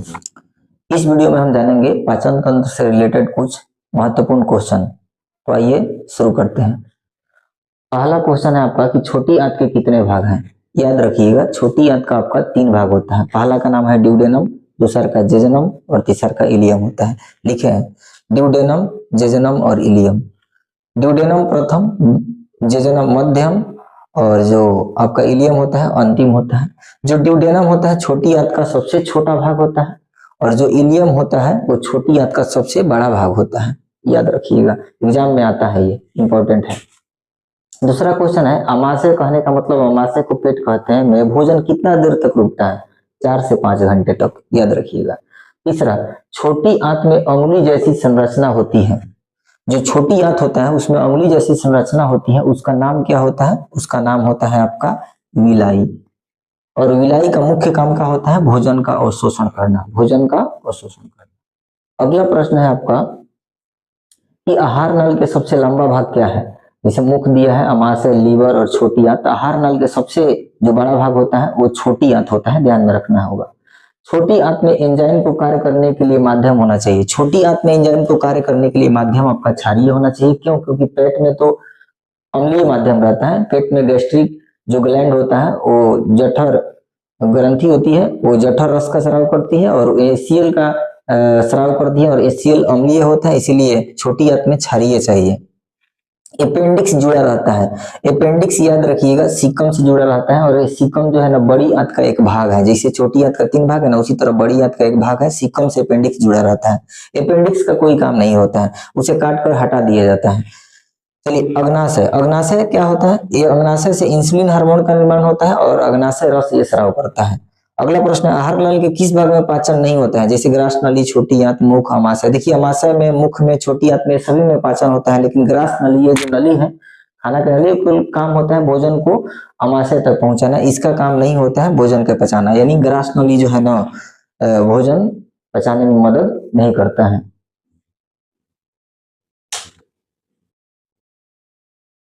इस वीडियो में हम जानेंगे पाचन तंत्र से रिलेटेड कुछ महत्वपूर्ण क्वेश्चन। तो आइए शुरू करते हैं। पहला क्वेश्चन है आपका कि छोटी आंत के कितने भाग हैं। याद रखिएगा, छोटी आंत का आपका 3 भाग होता है। पहला का नाम है ड्यूडेनम, दूसरा का जेजनम और तीसरा का इलियम होता है। लिखे हैं ड्यूडेनम, जेजनम और इलियम। ड्यूडेनम प्रथम, जेजनम मध्यम और जो आपका इलियम होता है अंतिम होता है। जो ड्यूडेनम होता है छोटी आंत का सबसे छोटा भाग होता है और जो इलियम होता है वो छोटी आंत का सबसे बड़ा भाग होता है। याद रखिएगा, एग्जाम में आता है, ये इंपॉर्टेंट है। दूसरा क्वेश्चन है अमाशय कहने का मतलब, अमाशय को पेट कहते हैं, में भोजन कितना देर तक रुकता है? 4 से 5 घंटे तक। याद रखिएगा। तीसरा, छोटी आंत में अंगुली जैसी संरचना होती है। जो छोटी आंत होता है उसमें अंगुली जैसी संरचना होती है, उसका नाम क्या होता है? उसका नाम होता है आपका विलाई। और विलाई का मुख्य काम क्या होता है? भोजन का अवशोषण करना, भोजन का अवशोषण करना। अगला प्रश्न है आपका कि आहार नल के सबसे लंबा भाग क्या है? जैसे मुख दिया है, अमाशय, लीवर और छोटी आंत। आहार नल के सबसे जो बड़ा भाग होता है वो छोटी आंत होता है, ध्यान में रखना होगा। छोटी आंत में एंजाइम को कार्य करने के लिए माध्यम होना चाहिए। छोटी आंत में एंजाइम को कार्य करने के लिए माध्यम आपका क्षारीय होना चाहिए। क्यों? क्योंकि पेट में तो अम्लीय माध्यम रहता है। पेट में गैस्ट्रिक जो ग्लैंड होता है वो जठर ग्रंथि होती है, वो जठर रस का स्राव करती है और एसीएल का स्राव करती है और एसीएल अम्लीय होता है, इसीलिए छोटी आंत में क्षारीय चाहिए। अपेंडिक्स जुड़ा रहता है। अपेंडिक्स याद रखिएगा सीकम से जुड़ा रहता है और सीकम जो है ना बड़ी आंत का एक भाग है। जैसे छोटी आंत का 3 भाग है ना, उसी तरह बड़ी आंत का एक भाग है, सीकम से अपेंडिक्स जुड़ा रहता है। अपेंडिक्स का कोई काम नहीं होता है, उसे काट कर हटा दिया जाता है। चलिए अग्नाशय। अग्नाशय क्या होता है? ये अग्नाशय से इंसुलिन हार्मोन का निर्माण होता है और अग्नाशय रस ये स्राव करता है। अगला प्रश्न है आहार नल के किस भाग में पाचन नहीं होता है? जैसे ग्रास नली, छोटी आंत, मुख, अमाशय। देखिए अमाशय में, मुख में, छोटी आंत में, सभी में पाचन होता है, लेकिन ग्रास नली, ये जो नली है खाना की नली, कुल काम होता है भोजन को अमाशय तक पहुंचाना। इसका काम नहीं होता है भोजन के पचाना, यानी ग्रास नली जो है ना भोजन पचाने में मदद नहीं करता है।